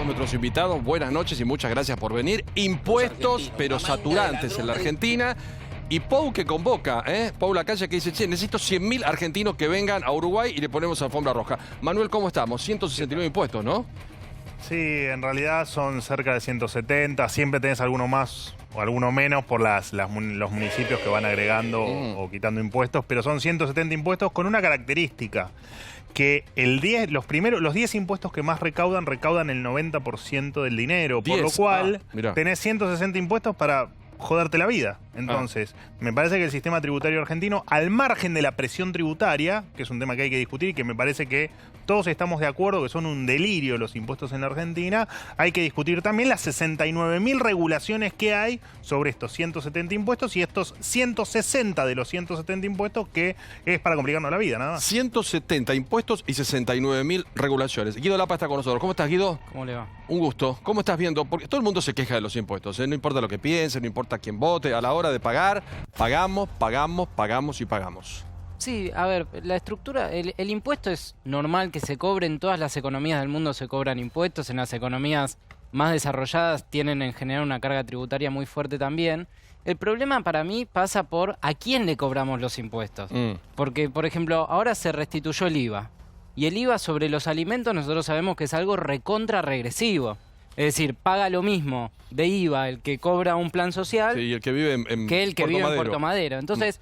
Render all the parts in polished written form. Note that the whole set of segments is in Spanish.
nuestros invitados. Buenas noches y muchas gracias por venir. Impuestos, pero saturantes en la Argentina. Y Pau que convoca, Pau Lacalle que dice, che, necesito 100.000 argentinos que vengan a Uruguay y le ponemos alfombra roja. Manuel, ¿cómo estamos? 169 impuestos, ¿no? Sí, en realidad son cerca de 170. Siempre tenés alguno más o alguno menos por los municipios que van agregando o quitando impuestos. Pero son 170 impuestos con una característica. Que los 10 impuestos que más recaudan el 90% del dinero. Por lo cual tenés 160 impuestos para joderte la vida. Entonces, me parece que el sistema tributario argentino, al margen de la presión tributaria, que es un tema que hay que discutir y que me parece que todos estamos de acuerdo que son un delirio los impuestos en la Argentina, hay que discutir también las 69.000 regulaciones que hay sobre estos 170 impuestos y estos 160 de los 170 impuestos que es para complicarnos la vida, nada más. 170 impuestos y 69.000 regulaciones. Guido Lapa está con nosotros. ¿Cómo estás, Guido? ¿Cómo le va? Un gusto. ¿Cómo estás viendo? Porque todo el mundo se queja de los impuestos, No importa lo que piense, no importa quién vote, a la hora de pagar, pagamos y pagamos. Sí, a ver, la estructura, el impuesto es normal que se cobre, en todas las economías del mundo se cobran impuestos, en las economías más desarrolladas tienen en general una carga tributaria muy fuerte también. El problema para mí pasa por a quién le cobramos los impuestos. Porque, por ejemplo, ahora se restituyó el IVA. Y el IVA sobre los alimentos nosotros sabemos que es algo recontra regresivo. Es decir, paga lo mismo de IVA el que cobra un plan social y el que vive que el que vive en Puerto Madero. Entonces,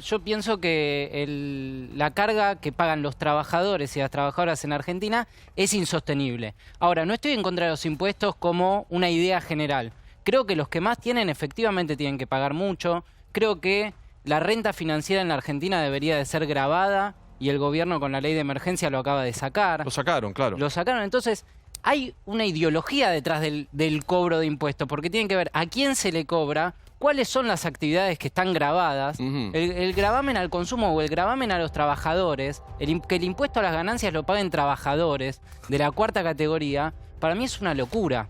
yo pienso que la carga que pagan los trabajadores y las trabajadoras en Argentina es insostenible. Ahora, no estoy en contra de los impuestos como una idea general. Creo que los que más tienen efectivamente tienen que pagar mucho. Creo que la renta financiera en la Argentina debería de ser gravada y el gobierno con la ley de emergencia lo acaba de sacar. Lo sacaron, claro. Lo sacaron, entonces hay una ideología detrás del cobro de impuestos, porque tienen que ver a quién se le cobra, cuáles son las actividades que están gravadas, el gravamen al consumo o el gravamen a los trabajadores, que el impuesto a las ganancias lo paguen trabajadores de la cuarta categoría, para mí es una locura.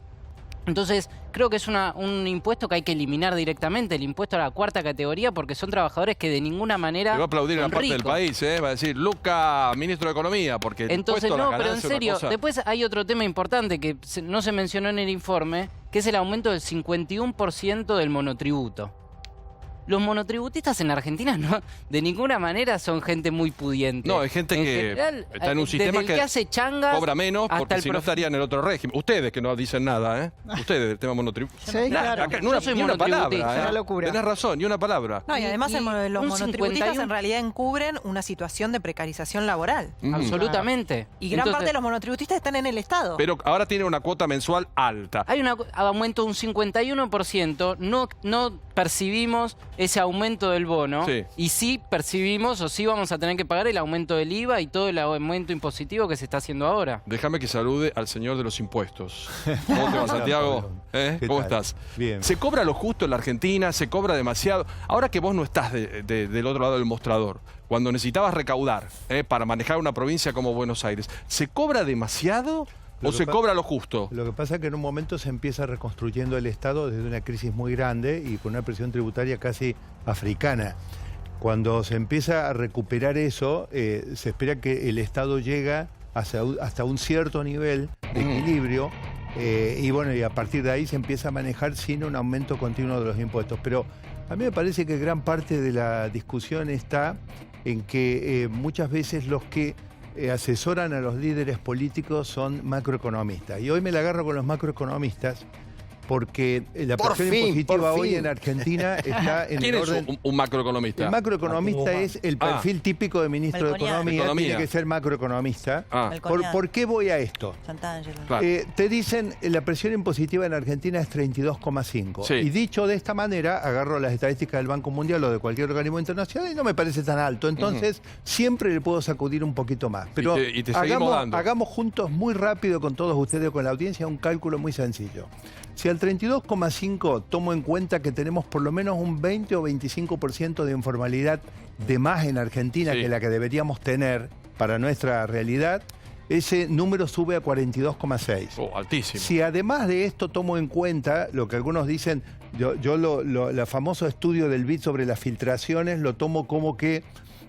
Entonces, creo que es un impuesto que hay que eliminar directamente, el impuesto a la cuarta categoría, porque son trabajadores que de ninguna manera te va a aplaudir en la parte ricos. del país, Va a decir, Luca, ministro de Economía, porque el Entonces, impuesto a la pero en ganancia es una serio, cosa. después hay otro tema importante que no se mencionó en el informe, que es el aumento del 51% del monotributo. Los monotributistas en Argentina no, de ninguna manera son gente muy pudiente. No, hay gente que está en un sistema que hace changas cobra menos porque si no estaría en el otro régimen. Ustedes que no dicen nada, Ustedes del tema monotributo. Sí, claro. Yo soy monotributista. Es una locura. Tenés razón, ni una palabra. No, y además los monotributistas 51... en realidad encubren una situación de precarización laboral. Absolutamente. Y gran parte de los monotributistas están en el Estado. Pero ahora tiene una cuota mensual alta. Hay un aumento de un 51%, no percibimos ese aumento del bono, y sí percibimos o sí vamos a tener que pagar el aumento del IVA y todo el aumento impositivo que se está haciendo ahora. Déjame que salude al señor de los impuestos. ¿Cómo te va, Santiago? ¿Cómo estás? Bien. ¿Se cobra lo justo en la Argentina? ¿Se cobra demasiado? Ahora que vos no estás del otro lado del mostrador, cuando necesitabas recaudar para manejar una provincia como Buenos Aires, ¿se cobra demasiado? ¿O se cobra lo justo? Lo que pasa es que en un momento se empieza reconstruyendo el Estado desde una crisis muy grande y con una presión tributaria casi africana. Cuando se empieza a recuperar eso, se espera que el Estado llegue hasta un cierto nivel de equilibrio y a partir de ahí se empieza a manejar sin un aumento continuo de los impuestos. Pero a mí me parece que gran parte de la discusión está en que muchas veces los que asesoran a los líderes políticos son macroeconomistas. Y hoy me la agarro con los macroeconomistas porque la presión impositiva hoy en Argentina está en ¿Quién el es orden... un macroeconomista? El macroeconomista es el perfil típico de ministro de Economía. Tiene que ser macroeconomista. ¿Por qué voy a esto? Claro. Te dicen la presión impositiva en Argentina es 32,5. Sí. Y dicho de esta manera, agarro las estadísticas del Banco Mundial o de cualquier organismo internacional y no me parece tan alto. Entonces, siempre le puedo sacudir un poquito más. Pero y te seguimos dando. Hagamos juntos muy rápido con todos ustedes, con la audiencia, un cálculo muy sencillo. Si al 32,5 tomo en cuenta que tenemos por lo menos un 20 o 25% de informalidad de más en Argentina que la que deberíamos tener para nuestra realidad, ese número sube a 42,6. Altísimo. Si además de esto tomo en cuenta lo que algunos dicen, el famoso estudio del BID sobre las filtraciones, lo tomo como que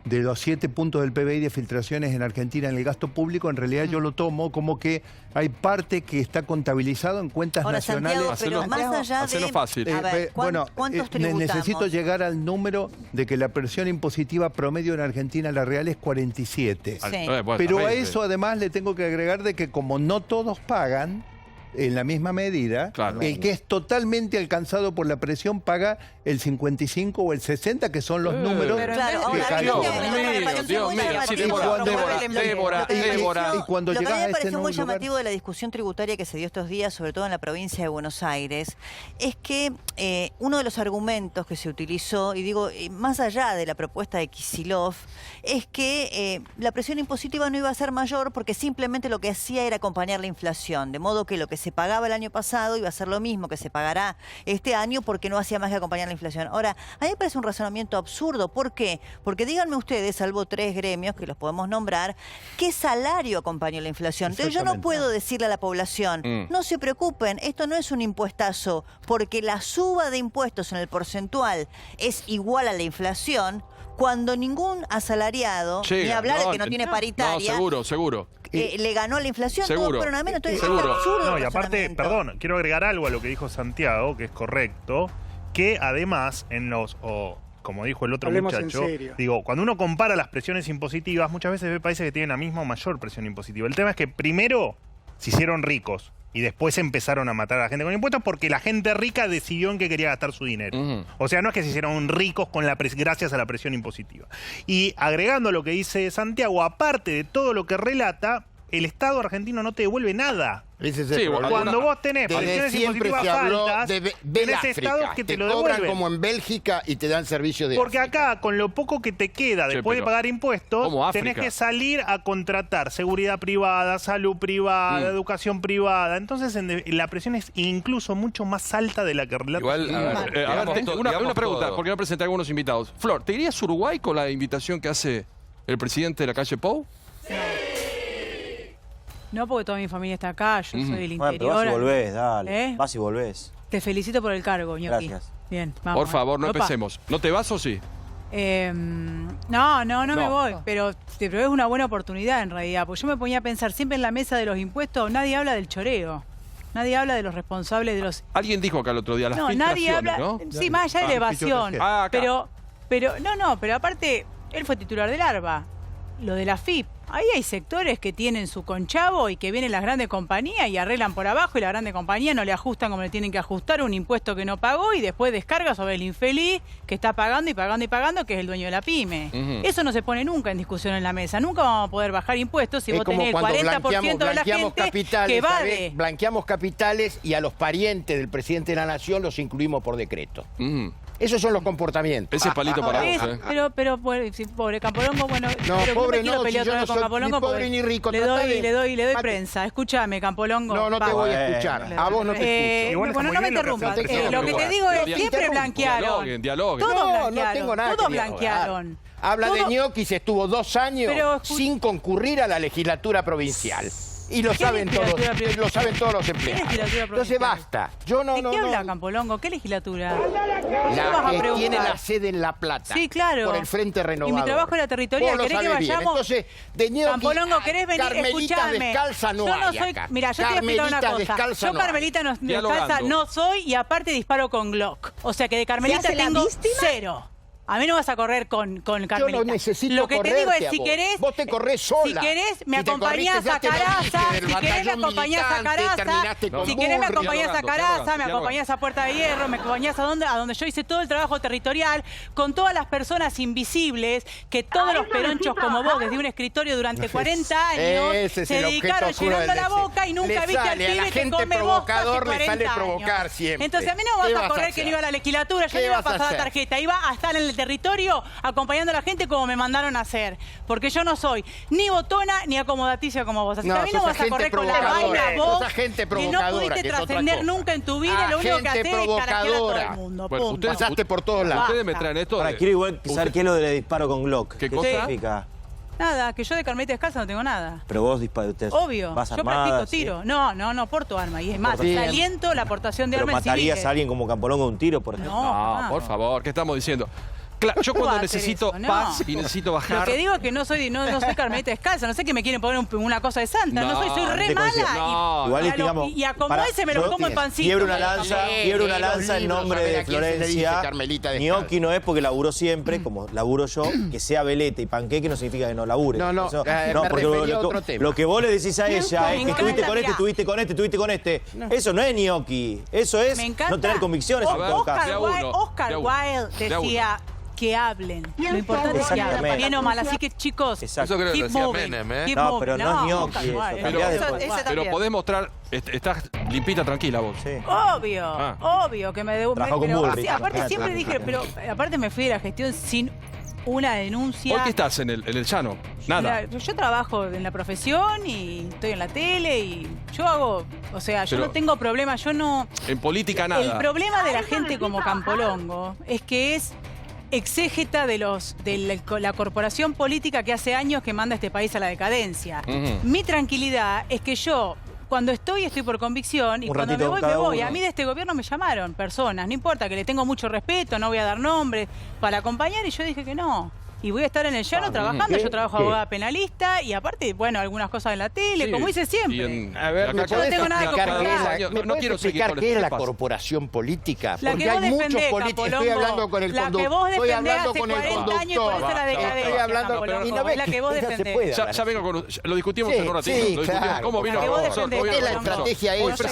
de los 7 puntos del PBI de filtraciones en Argentina en el gasto público, en realidad yo lo tomo como que hay parte que está contabilizado en cuentas Ahora, nacionales. Santiago, pero más allá hacelo de... fácil. A ver, ¿cuántos tributamos? Necesito llegar al número de que la presión impositiva promedio en Argentina, la real, es 47. Sí. Bueno, Pero a 20. eso además le tengo que agregar de que como no todos pagan en la misma medida, Claro. el que es totalmente alcanzado por la presión paga el 55 o el 60, que son los números pero Claro, que ahora, calculan. Dios mío, sí, Débora. Y cuando Lo que a llegas mí a me este pareció muy lugar- llamativo de la discusión tributaria que se dio estos días, sobre todo en la provincia de Buenos Aires, es que uno de los argumentos que se utilizó, y digo, más allá de la propuesta de Kicillof, es que la presión impositiva no iba a ser mayor porque simplemente lo que hacía era acompañar la inflación, de modo que lo que se pagaba el año pasado iba a ser lo mismo que se pagará este año porque no hacía más que acompañar la inflación. Ahora, a mí me parece un razonamiento absurdo. ¿Por qué? Porque díganme ustedes, salvo 3 gremios que los podemos nombrar, ¿qué salario acompañó la inflación? Entonces yo no Exactamente. puedo decirle a la población, no se preocupen, esto no es un impuestazo, porque la suba de impuestos en el porcentual es igual a la inflación, cuando ningún asalariado, Llega, ni hablar de no, que no tiene no, paritaria, seguro. le ganó a la inflación, Seguro. todos fueron a menos. Entonces Seguro. es absurdo No, el y aparte, razonamiento. perdón, quiero agregar algo a lo que dijo Santiago, que es correcto, que además en los, como dijo el otro Hablemos en muchacho, serio. digo, cuando uno compara las presiones impositivas, muchas veces ve países que tienen la misma o mayor presión impositiva. El tema es que primero se hicieron ricos y después empezaron a matar a la gente con impuestos porque la gente rica decidió en qué quería gastar su dinero. Ujú. O sea, no es que se hicieron ricos con gracias a la presión impositiva. Y agregando lo que dice Santiago, aparte de todo lo que relata, el Estado argentino no te devuelve nada. Ese es el Sí, problema. Cuando vos tenés Desde presiones siempre impositivas se habló altas, de tenés África. estados que te lo cobran devuelven. como en Bélgica y te dan servicio de Porque África. acá, con lo poco que te queda Che, después de pero, pagar impuestos, ¿cómo África? tenés que salir a contratar seguridad privada, salud privada, educación privada. Entonces, la presión es incluso mucho más alta de la que relata. Igual, a ver, una pregunta, porque no presenté a algunos invitados. Flor, ¿te irías a Uruguay con la invitación que hace el presidente de la calle Pou? No, porque toda mi familia está acá, yo soy del Bueno, pero interior. vas y volvés, dale. ¿Eh? Vas y volvés. Te felicito por el cargo, Ñoqui. Gracias. Bien, vamos. Por favor, no Opa. empecemos. ¿No te vas o sí? No me voy, pero es una buena oportunidad en realidad, porque yo me ponía a pensar siempre en la mesa de los impuestos, nadie habla del choreo, nadie habla de los responsables de los... Alguien dijo acá el otro día, las No, nadie habla... filtraciones, ¿no? Sí, más allá de la evasión, Acá. pero aparte, él fue titular del ARBA, lo de la FIP. Ahí hay sectores que tienen su conchavo y que vienen las grandes compañías y arreglan por abajo y la grande compañía no le ajustan como le tienen que ajustar un impuesto que no pagó y después descarga sobre el infeliz que está pagando y pagando y pagando, que es el dueño de la pyme. Ujú. Eso no se pone nunca en discusión en la mesa. Nunca vamos a poder bajar impuestos si Es vos como tenés el cuando 40% de la blanqueamos gente capitales, que ¿sabés? evade. Blanqueamos capitales y a los parientes del presidente de la nación los incluimos por decreto. Ujú. Esos son los comportamientos. Ese es palito para Es- vos, ¿eh? pero sí, pobre Campolongo, bueno, No, pero pobre me quiero no, pelear si yo otra no vez con soy Campolongo ni pobre porque ni rico, le tratá doy de- prensa. Escúchame, Campolongo. No, no te va. voy a escuchar. A vos no te escucho. Igual está Bueno, muy no me bien lo que interrumpas. hace el presidente. Lo que te digo es, siempre blanquearon. Dialoguen. Todos No, blanquearon. no tengo nada Todos que dialogar. blanquearon. Habla de Todo- ñoquis, estuvo 2 años Pero sin concurrir a la legislatura provincial. Y lo ¿Qué saben todos, legislatura provincial? lo saben todos los ¿Qué empleados. legislatura Entonces provincial? basta. Yo no, ¿De no, qué habla no. Campolongo? ¿Qué legislatura? ¿Qué vas a La que preguntar? tiene la sede en La Plata. Sí, claro. Por el Frente Renovador. Y mi trabajo era territorial. Vos lo ¿Querés que sabés bien. vayamos? Entonces, de ñoqui Campolongo, a ¿querés venir? Carmelita Escuchame. descalza no Yo no hay soy... acá. Mira, yo te voy a explicar una Carmelita cosa. descalza Yo no hay. Carmelita descalza Dialogando. no soy y aparte disparo con Glock. O sea que de Carmelita hace la tengo víctima? 0. A mí no vas a correr con Carmelita. Yo no necesito Lo que te digo correrte es, a si vos. querés... Vos te corres sola. Si querés, me Si te acompañás corriste, ya a te lo dije, Caraza. del Si querés, me batallón acompañás a militante, Caraza. terminaste con Si querés, me Burri. acompañás a Dialogando, Caraza, me dialogando. acompañás a Puerta de Hierro, me acompañás a donde yo hice todo el trabajo territorial con todas las personas invisibles que todos los peronchos como vos, desde un escritorio durante 40 años, Ese es se el dedicaron objeto oscuro llenando del la deseo. boca y nunca Le viste al sale a la pibe que gente come bosta hace provocador, le 40 sale años. provocar siempre. Entonces a mí no me ¿Qué vas a vas a correr que hacer? no iba a la legislatura, yo ¿Qué no iba a vas a pasar la hacer? tarjeta, iba a estar en el territorio acompañando a la gente como me mandaron a hacer. Porque yo no soy ni botona ni acomodaticia como vos. Así que a mí no sos vas a agente correr con la provocadora. vaina vos, Sos agente que no provocadora, pudiste que es otra trascender cosa. nunca en tu vida, lo único que Agente haces es carajear a todo el provocadora. mundo. Bueno, punto. ustedes- Pasaste por todos lados. Ustedes me traen esto Ahora, de... quiero igual saber qué es lo de disparo con Glock. ¿Qué cosa? significa? Nada, que yo de Carmelita Descalza no tengo nada. Pero vos disparas, ustedes Obvio, vas yo armada, practico ¿sí? tiro. No porto arma. Y es más, Bien. aliento la aportación de Pero armas en matarías civiles. a alguien como Campolongo de un tiro, por ejemplo. No, No, jamás. por favor, ¿qué estamos diciendo? Claro, yo ¿Cómo cuando va a hacer necesito eso? No. paz y necesito Lo bajar... que digo es que no soy carmelita descalza, no sé que me quieren poner una cosa de santa, no, soy re te mala. coincido. No, Igual, y, digamos, y a como para- ese me lo yo como el pancito. quiebro una lanza en nombre de Florencia. Gnocchi no es porque laburó siempre, como laburo yo, que sea veleta y panqueque no significa que no labure. No, Eso- me porque refería a otro tema. lo que vos le decís a ella es que encanta, estuviste con este, mirá. estuviste con este, estuviste con este. Eso no es gnocchi. Eso es Me encanta. no tener convicciones en todo caso. de a uno, Oscar de a uno, Wilde de a uno. decía que hablen. Lo importante es que hablen. Exactamente. Bien o mal. Así que, chicos, Exacto. Eso creo que keep lo decía moving, Menem, ¿eh? keep No, moving. pero no es gnocchi Oscar eso, Wilde. cambiá de Eso- forma. ese Pero también. podés mostrar... Estás limpita, tranquila vos. Sí. Obvio, obvio que me debo. Trabajó con pero, Bullrich. sí, aparte siempre dije, pero aparte me fui de la gestión sin una denuncia. ¿Por qué estás en el llano? Nada. Mira, yo trabajo en la profesión y estoy en la tele y yo hago, o sea, yo Pero- no tengo problema, yo no... En política nada. El problema de la gente como Campolongo es que es exégeta de la corporación política que hace años que manda a este país a la decadencia. Ujú. Mi tranquilidad es que yo, cuando estoy por convicción y Un cuando me ratito voy, me cada voy. uno. A mí de este gobierno me llamaron personas, no importa, que le tengo mucho respeto, no voy a dar nombres, para acompañar y yo dije que no. Y voy a estar en el llano trabajando, ¿qué? yo trabajo ¿Qué? abogada penalista y aparte, bueno, algunas cosas en la tele, Sí, como hice siempre. y en- A ver, acá ¿me cada- podés tengo nada que explicar ocultar. qué es cada la, año- ¿me no podés quiero seguir explicar con qué es esto. la ¿Qué pasa? corporación política? La Porque que hay vos muchos defendés, políticos. Estoy Capolongo, hablando con el la que conductor. vos Estoy defendés hablando hace con el 40 años y por eso conductor. la decadencia, Estoy hablando Capolongo, y no ves la que vos no se defendés. puede Ya hablar vengo con... Lo discutimos Sí, en un ratito. sí, lo discutimos. claro. ¿Cómo vino La que el vos profesor? defendés, ¿Cómo vino Es el la profesor? estrategia Hoy esa.